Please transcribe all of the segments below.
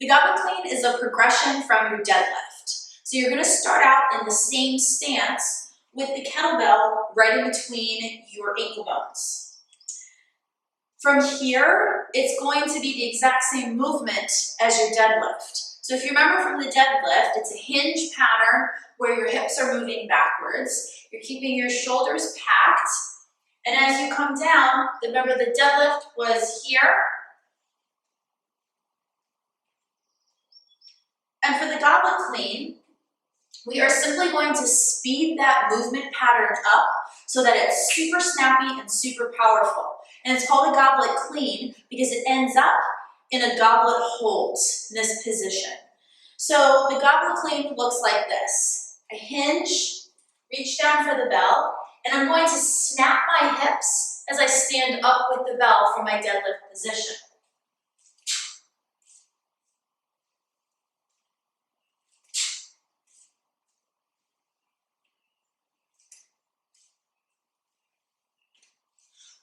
The goblet clean is a progression from your deadlift. So you're going to start out in the same stance with the kettlebell right in between your ankle bones. From here, it's going to be the exact same movement as your deadlift. So if you remember from the deadlift, it's a hinge pattern where your hips are moving backwards. You're keeping your shoulders packed. And as you come down, remember the deadlift was here. And for the goblet clean, we are simply going to speed that movement pattern up so that it's super snappy and super powerful. And it's called a goblet clean because it ends up in a goblet hold in this position. So the goblet clean looks like this. I hinge, reach down for the bell, and I'm going to snap my hips as I stand up with the bell from my deadlift position.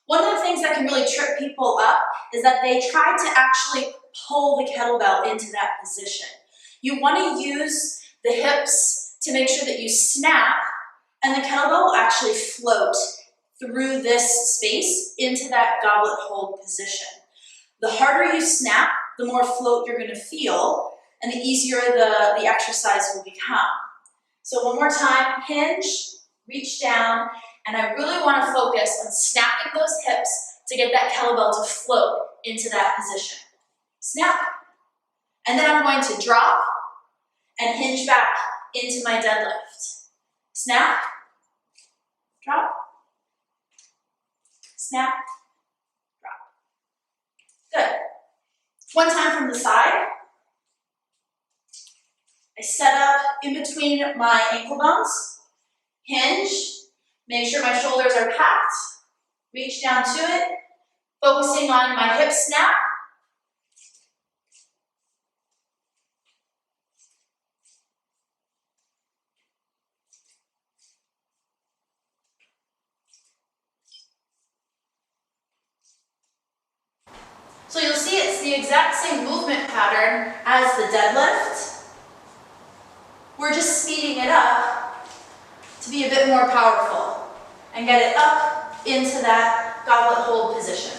One of the things that can really trip people up is that they try to actually pull the kettlebell into that position. You want to use the hips to make sure that you snap, and the kettlebell will actually float through this space into that goblet hold position. The harder you snap, the more float you're going to feel, and the easier the exercise will become. So one more time, hinge, reach down, and I really want to focus on snapping those hips to get that kettlebell to float into that position. Snap. And then I'm going to drop and hinge back into my deadlift. Snap, drop, snap, drop. Good. One time from the side. I set up in between my ankle bones, hinge, make sure my shoulders are packed, reach down to it, focusing on my hip snap. So you'll see it's the exact same movement pattern as the deadlift. We're just speeding it up to be a bit more powerful and get it up into that goblet hold position.